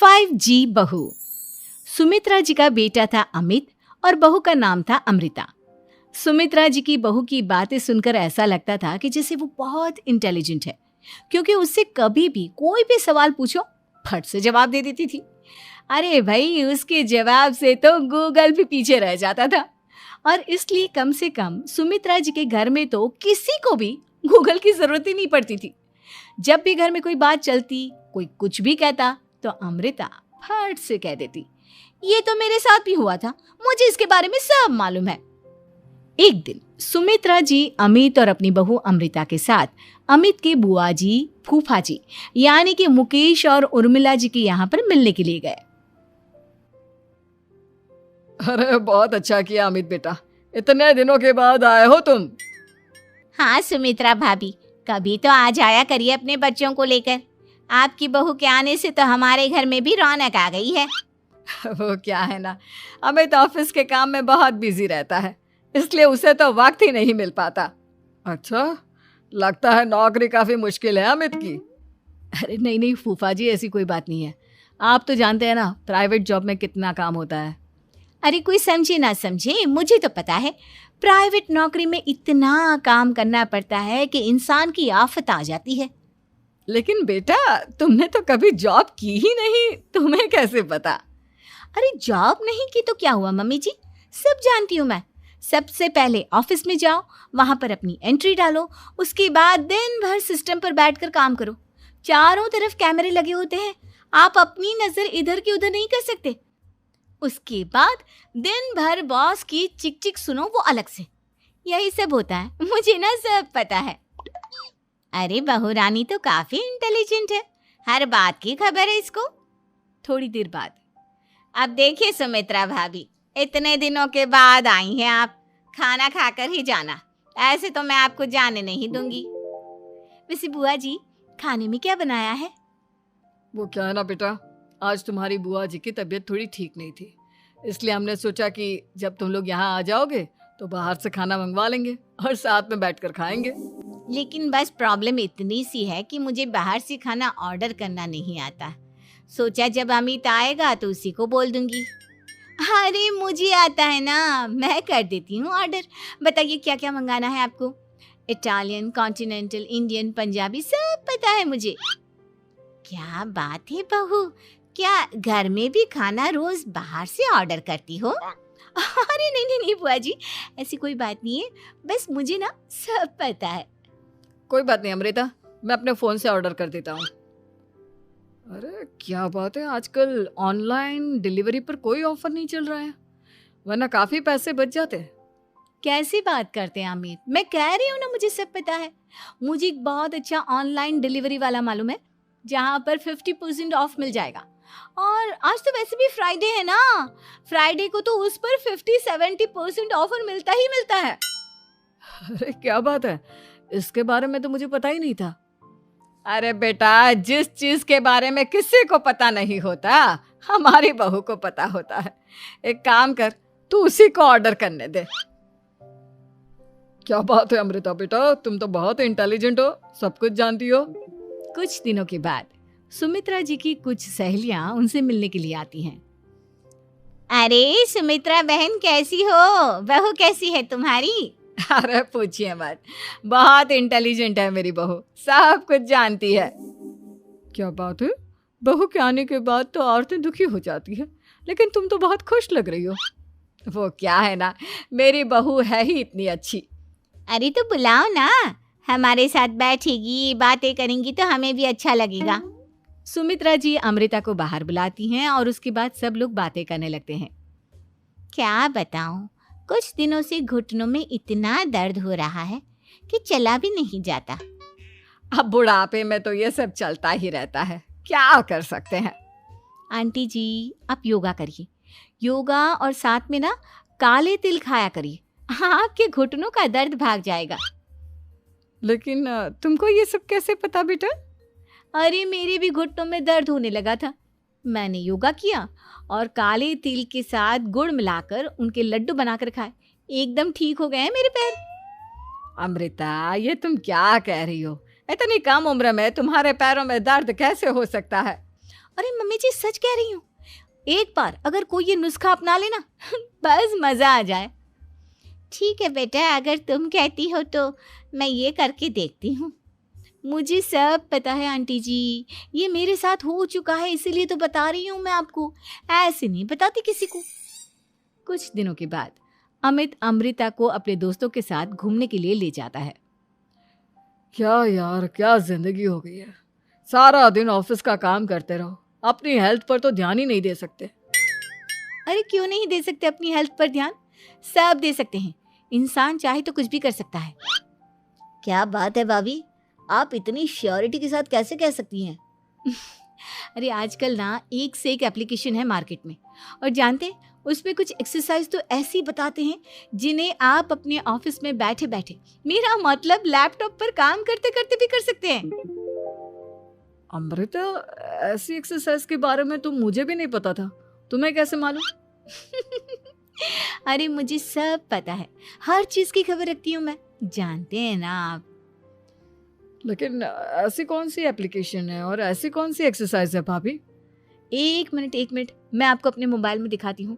5G बहू। सुमित्रा जी का बेटा था अमित और बहू का नाम था अमृता। सुमित्रा जी की बहू की बातें सुनकर ऐसा लगता था कि जैसे वो बहुत इंटेलिजेंट है, क्योंकि उससे कभी भी कोई भी सवाल पूछो फट से जवाब दे देती थी। अरे भाई, उसके जवाब से तो गूगल भी पीछे रह जाता था। और इसलिए कम से कम सुमित्रा जी के घर में तो किसी को भी गूगल की जरूरत ही नहीं पड़ती थी। जब भी घर में कोई बात चलती, कोई कुछ भी कहता, तो अमृता फट से कह देती, ये तो मेरे साथ भी हुआ था, मुझे इसके बारे में सब मालूम है। एक दिन सुमित्रा जी अमित और अपनी बहू अमृता के साथ अमित के बुआ जी, फूफा जी यानी कि मुकेश और उर्मिला जी के यहाँ पर मिलने के लिए गए। अरे बहुत अच्छा किया अमित बेटा, इतने दिनों के बाद आए हो तुम। हाँ सुमित्रा भाभी, कभी तो आ जाया करिए अपने बच्चों को लेकर। आपकी बहू के आने से तो हमारे घर में भी रौनक आ गई है। वो क्या है ना, अमित ऑफिस के काम में बहुत बिजी रहता है, इसलिए उसे तो वक्त ही नहीं मिल पाता। अच्छा, लगता है नौकरी काफी मुश्किल है अमित की। अरे नहीं फूफा जी, ऐसी कोई बात नहीं है। आप तो जानते हैं ना प्राइवेट जॉब में कितना काम होता है। अरे कोई समझे ना समझे, मुझे तो पता है प्राइवेट नौकरी में इतना काम करना पड़ता है कि इंसान की आफत आ जाती है। लेकिन बेटा, तुमने तो कभी जॉब की ही नहीं, तुम्हें कैसे पता? अरे जॉब नहीं की तो क्या हुआ मम्मी जी, सब जानती हूँ मैं। सबसे पहले ऑफिस में जाओ, वहां पर अपनी एंट्री डालो, उसके बाद दिन भर सिस्टम पर बैठकर काम करो। चारों तरफ कैमरे लगे होते हैं, आप अपनी नजर इधर की उधर नहीं कर सकते। उसके बाद दिन भर बॉस की चिक चिक सुनो, वो अलग से। यही सब होता है, मुझे ना सब पता है। अरे बहू रानी तो काफी इंटेलिजेंट है, हर बात की खबर है इसको। थोड़ी देर बाद, अब देखिए सुमित्रा भाभी, इतने दिनों के बाद आई हैं आप, खाना खाकर ही जाना, ऐसे तो मैं आपको जाने नहीं दूंगी। वैसे बुआ जी, खाने में क्या बनाया है? वो क्या है ना बेटा, आज तुम्हारी बुआ जी की तबीयत थोड़ी ठीक नहीं थी, इसलिए हमने सोचा कि जब तुम लोग यहाँ आ जाओगे तो बाहर से खाना मंगवा लेंगे और साथ में बैठकर खाएंगे। लेकिन बस प्रॉब्लम इतनी सी है कि मुझे बाहर से खाना ऑर्डर करना नहीं आता। सोचा जब अमित आएगा तो उसी को बोल दूंगी। अरे मुझे आता है ना, मैं कर देती हूँ ऑर्डर। बताइए क्या क्या मंगाना है आपको? इटालियन, कॉन्टिनेंटल, इंडियन, पंजाबी, सब पता है मुझे। क्या बात है बहू, क्या घर में भी खाना रोज बाहर से ऑर्डर करती हो? अरे नहीं बुआ जी, ऐसी कोई बात नहीं है, बस मुझे ना सब पता है। कोई बात नहीं अमृता, मैं अपने फोन से ऑर्डर कर देता हूँ। अरे क्या बात है, आजकल ऑनलाइन डिलीवरी पर कोई ऑफर नहीं चल रहा है, वरना काफी पैसे बच जाते हैं। कैसी बात करते हैं अमित, मैं कह रही हूँ ना मुझे सब पता है। मुझे एक बहुत अच्छा ऑनलाइन डिलीवरी वाला मालूम है, जहाँ पर 50% ऑफ मिल जाएगा। और आज तो वैसे भी फ्राइडे है ना, फ्राइडे को तो उस पर 50-70% ऑफर मिलता ही मिलता है। अरे क्या बात है, इसके बारे में तो मुझे पता ही नहीं था। अरे बेटा, जिस चीज के बारे में किसी को पता नहीं होता, हमारी बहू को पता होता है। एक काम कर, तू उसी को ऑर्डर करने दे। क्या बात है अमृता बेटा, तुम तो बहुत इंटेलिजेंट हो, सब कुछ जानती हो। कुछ दिनों के बाद सुमित्रा जी की कुछ सहेलियां उनसे मिलने के लिए आती हैं। अरे सुमित्रा बहन कैसी हो, बहू कैसी है तुम्हारी? अरे पूछिए मत, बहुत इंटेलिजेंट है मेरी बहू, सब कुछ जानती है। क्या बात है, बहू के आने के बाद तो औरतें दुखी हो जाती है, लेकिन तुम तो बहुत खुश लग रही हो। वो क्या है ना, मेरी बहू है ही इतनी अच्छी। अरे तो बुलाओ ना, हमारे साथ बैठेगी, बातें करेंगी तो हमें भी अच्छा लगेगा। सुमित्रा जी अमृता को बाहर बुलाती हैं और उसके बाद सब लोग बातें करने लगते हैं। क्या बताऊं, कुछ दिनों से घुटनों में इतना दर्द हो रहा है कि चला भी नहीं जाता। अब बुढ़ापे में तो ये सब चलता ही रहता है, क्या कर सकते हैं। आंटी जी, आप योगा करिए, योगा और साथ में ना काले तिल खाया करिए, आपके घुटनों का दर्द भाग जाएगा। लेकिन तुमको ये सब कैसे पता बेटा? अरे मेरे भी घुटनों में दर्द होने लगा था, मैंने योगा किया और काले तिल के साथ गुड़ मिलाकर उनके लड्डू बनाकर खाए, एकदम ठीक हो गए हैं मेरे पैर। अमृता, ये तुम क्या कह रही हो? इतनी कम उम्र में तुम्हारे पैरों में दर्द कैसे हो सकता है? अरे मम्मी जी सच कह रही हूँ, एक बार अगर कोई ये नुस्खा अपना लेना बस मजा आ जाए। ठीक है बेटा, अगर तुम कहती हो तो मैं ये करके देखती हूँ। मुझे सब पता है आंटी जी, ये मेरे साथ हो चुका है, इसीलिए तो बता रही हूँ मैं आपको, ऐसे नहीं बताती किसी को। कुछ दिनों के बाद अमित अमृता को अपने दोस्तों के साथ घूमने के लिए ले जाता है। क्या यार, क्या जिंदगी हो गई है। सारा दिन ऑफिस का काम करते रहो, अपनी हेल्थ पर तो ध्यान ही नहीं दे सकते। अरे क्यों नहीं दे सकते अपनी हेल्थ पर ध्यान, सब दे सकते हैं। इंसान चाहे तो कुछ भी कर सकता है। क्या बात है भाभी, आप इतनी श्योरिटी के साथ कैसे कह सकती हैं? अरे आजकल ना एक से एक एप्लीकेशन है मार्केट में, और जानते हैं उसमें कुछ एक्सरसाइज तो ऐसी बताते हैं जिन्हें आप अपने ऑफिस में बैठे बैठे, मेरा मतलब लैपटॉप पर काम करते करते भी कर सकते हैं। अमृता, ऐसी एक्सरसाइज के बारे में तो मुझे भी नहीं पता था, तुम्हें कैसे मालूम? अरे मुझे सब पता है, हर चीज की खबर रखती हूँ मैं, जानते हैं ना आप। लेकिन ऐसी कौन सी एप्लीकेशन है और ऐसी कौन सी एक्सरसाइज है भाभी? एक मिनट, मैं आपको अपने मोबाइल में दिखाती हूँ।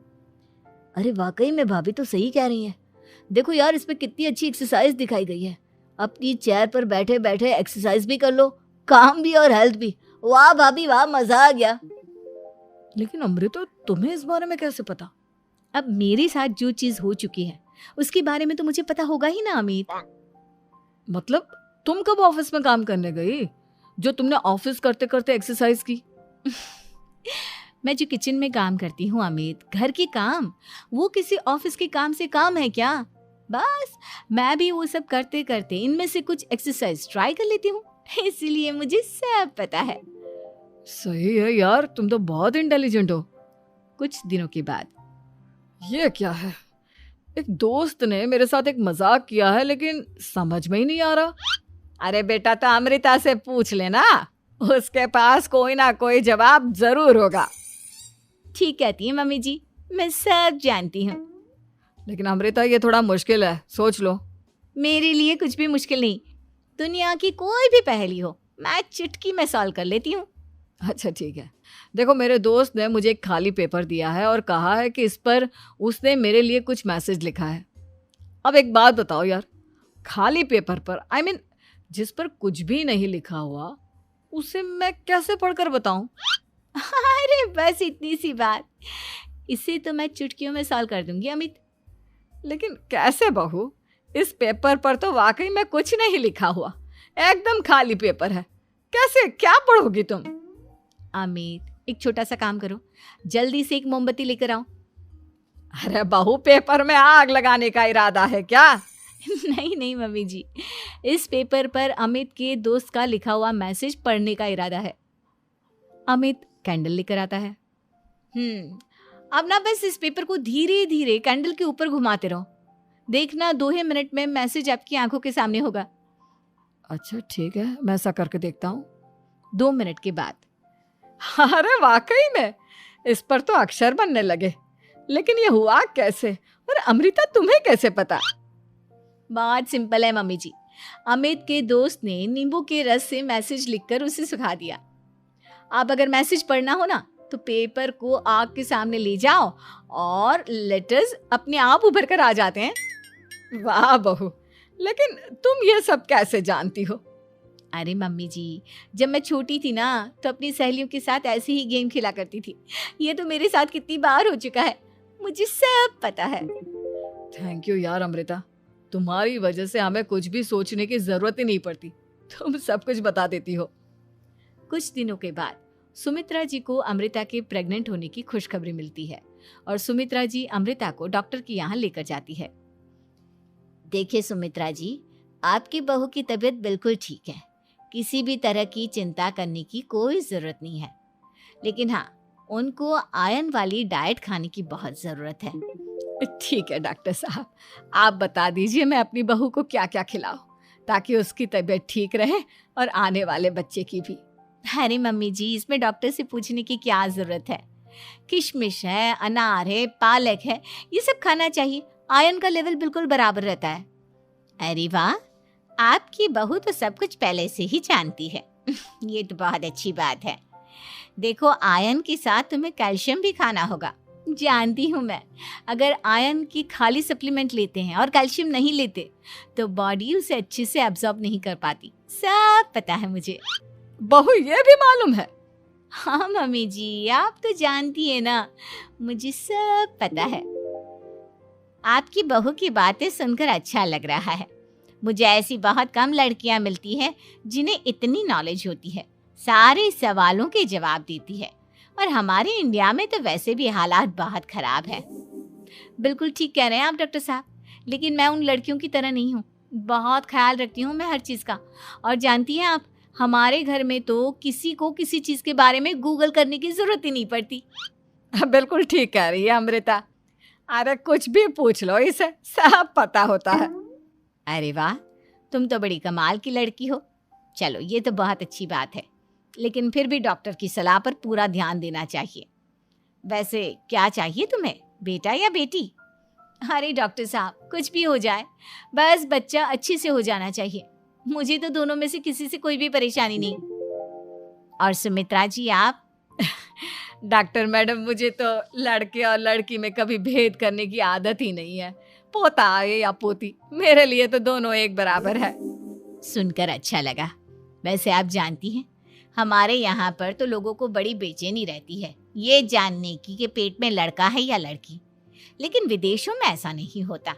अरे वाकई में भाभी तो सही कह रही हैं। देखो यार, इस पे कितनी अच्छी एक्सरसाइज दिखाई गई है। अपनी चेयर पर बैठे बैठे एक्सरसाइज भी कर लो, काम भी और हेल्थ भी। वाह भाभी वाह, मजा आ गया। लेकिन अमृता, तुम्हें इस बारे में कैसे पता? अब मेरे साथ जो चीज हो चुकी है उसके बारे में तो मुझे पता होगा ही ना अमित। मतलब तुम कब ऑफिस में काम करने गई जो तुमने ऑफिस करते करते एक्सरसाइज की? मैं जो किचन में काम करती हूँ अमित, घर के काम, वो किसी ऑफिस के काम से काम है क्या? बस मैं भी वो सब करते करते इनमें से कुछ एक्सरसाइज ट्राई कर लेती हूँ, इसीलिए मुझे सब पता है। सही है यार, तुम तो बहुत इंटेलिजेंट हो। कुछ दिनों के बाद ये क्या है, एक दोस्त ने मेरे साथ एक मजाक किया है लेकिन समझ में ही नहीं आ रहा। अरे बेटा, तो अमृता से पूछ लेना, उसके पास कोई ना कोई जवाब जरूर होगा। ठीक कहती है मम्मी जी, मैं सब जानती हूँ। लेकिन अमृता, ये थोड़ा मुश्किल है, सोच लो। मेरे लिए कुछ भी मुश्किल नहीं, दुनिया की कोई भी पहेली हो मैं चुटकी में सॉल्व कर लेती हूँ। अच्छा ठीक है, देखो मेरे दोस्त ने मुझे एक खाली पेपर दिया है और कहा है कि इस पर उसने मेरे लिए कुछ मैसेज लिखा है। अब एक बात बताओ यार, खाली पेपर पर, आई मीन जिस पर कुछ भी नहीं लिखा हुआ, उसे मैं कैसे पढ़कर बताऊं? अरे बस इतनी सी बात, इसे तो मैं चुटकियों में सॉल्व कर दूंगी अमित। लेकिन कैसे बहू, इस पेपर पर तो वाकई में कुछ नहीं लिखा हुआ, एकदम खाली पेपर है, कैसे, क्या पढ़ोगी तुम? अमित, एक छोटा सा काम करो, जल्दी से एक मोमबत्ती लेकर आओ। अरे बहू, पेपर में आग लगाने का इरादा है क्या? नहीं मम्मी जी, इस पेपर पर अमित के दोस्त का लिखा हुआ मैसेज पढ़ने का इरादा है। अमित कैंडल लेकर आता है। अब ना बस इस पेपर को धीरे धीरे कैंडल के ऊपर घुमाते रहो, देखना 2 ही मिनट में मैसेज आपकी आंखों के सामने होगा। अच्छा ठीक है, मैं ऐसा करके देखता हूँ। 2 मिनट के बाद, अरे वाकई में इस पर तो अक्षर बनने लगे, लेकिन ये हुआ कैसे? और अमृता, तुम्हें कैसे पता? बहुत सिंपल है मम्मी जी, अमित के दोस्त ने नींबू के रस से मैसेज लिखकर उसे सुखा दिया। अब अगर मैसेज पढ़ना हो ना तो पेपर को आग के सामने ले जाओ और लेटर्स अपने आप उभर कर आ जाते हैं। वाह बहू, लेकिन तुम ये सब कैसे जानती हो? अरे मम्मी जी, जब मैं छोटी थी ना तो अपनी सहेलियों के साथ ऐसे ही गेम खेला करती थी। ये तो मेरे साथ कितनी बार हो चुका है, मुझे सब पता है। थैंक यू यार अमृता, तुम्हारी वजह से हमें कुछ भी सोचने की जरूरत ही नहीं पड़ती, तुम सब कुछ बता देती हो। कुछ दिनों के बाद सुमित्रा जी को अमृता के प्रेग्नेंट होने की खुशखबरी मिलती है और सुमित्रा जी अमृता को डॉक्टर के यहाँ लेकर जाती है। देखिए सुमित्रा जी, आपकी बहू की तबीयत बिल्कुल ठीक है, किसी भी तरह की चिंता करने की कोई ज़रूरत नहीं है, लेकिन हाँ, उनको आयरन वाली डाइट खाने की बहुत ज़रूरत है। ठीक है डॉक्टर साहब, आप बता दीजिए मैं अपनी बहू को क्या क्या खिलाऊं ताकि उसकी तबीयत ठीक रहे और आने वाले बच्चे की भी। अरे मम्मी जी, इसमें डॉक्टर से पूछने की क्या ज़रूरत है, किशमिश है, अनार है, पालक है, ये सब खाना चाहिए, आयरन का लेवल बिल्कुल बराबर रहता है। अरे वाह, आपकी बहू तो सब कुछ पहले से ही जानती है। ये तो बहुत अच्छी बात है। देखो, आयरन के साथ तुम्हें कैल्शियम भी खाना होगा। जानती हूँ मैं, अगर आयरन की खाली सप्लीमेंट लेते हैं और कैल्शियम नहीं लेते तो बॉडी उसे अच्छे से एब्जॉर्ब नहीं कर पाती। सब पता है मुझे। बहू ये भी मालूम है? हाँ मम्मी जी, आप तो जानती है ना, मुझे सब पता है। आपकी बहू की बातें सुनकर अच्छा लग रहा है। मुझे ऐसी बहुत कम लड़कियां मिलती हैं जिन्हें इतनी नॉलेज होती है, सारे सवालों के जवाब देती है। और हमारे इंडिया में तो वैसे भी हालात बहुत खराब है। बिल्कुल ठीक कह रहे हैं आप डॉक्टर साहब, लेकिन मैं उन लड़कियों की तरह नहीं हूँ। बहुत ख्याल रखती हूँ मैं हर चीज़ का। और जानती हैं आप, हमारे घर में तो किसी को किसी चीज़ के बारे में गूगल करने की ज़रूरत ही नहीं पड़ती। बिल्कुल ठीक कह रही है अमृता। अरे कुछ भी पूछ लो, इसे सब पता होता है। अरे वाह, तुम तो बड़ी कमाल की लड़की हो। चलो, ये तो बहुत अच्छी बात है, लेकिन फिर भी डॉक्टर की सलाह पर पूरा ध्यान देना चाहिए। वैसे क्या चाहिए तुम्हें, बेटा या बेटी? अरे डॉक्टर साहब, कुछ भी हो जाए, बस बच्चा अच्छे से हो जाना चाहिए। मुझे तो दोनों में से किसी से कोई भी परेशानी नहीं। और सुमित्रा जी, आप? डॉक्टर मैडम, मुझे तो लड़के और लड़की में कभी भेद करने की आदत ही नहीं है। पोता आए या पोती, मेरे लिए तो दोनों एक बराबर है। सुनकर अच्छा लगा। वैसे आप जानती हैं, हमारे यहाँ पर तो लोगों को बड़ी बेचैनी रहती है ये जानने की कि पेट में लड़का है या लड़की, लेकिन विदेशों में ऐसा नहीं होता।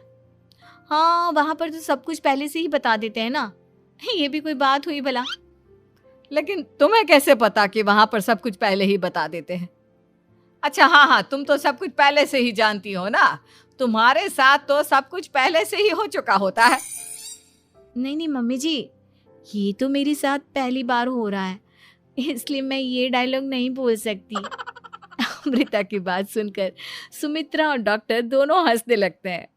हाँ, वहाँ पर तो सब कुछ पहले से ही बता देते हैं ना। ये भी कोई बात हुई भला? लेकिन तुम्हें कैसे पता कि वहां पर सब कुछ पहले ही बता देते हैं? अच्छा, हाँ, तुम तो सब कुछ पहले से ही जानती हो ना। तुम्हारे साथ तो सब कुछ पहले से ही हो चुका होता है। नहीं मम्मी जी, ये तो मेरे साथ पहली बार हो रहा है, इसलिए मैं ये डायलॉग नहीं बोल सकती। अमृता की बात सुनकर सुमित्रा और डॉक्टर दोनों हंसने लगते हैं।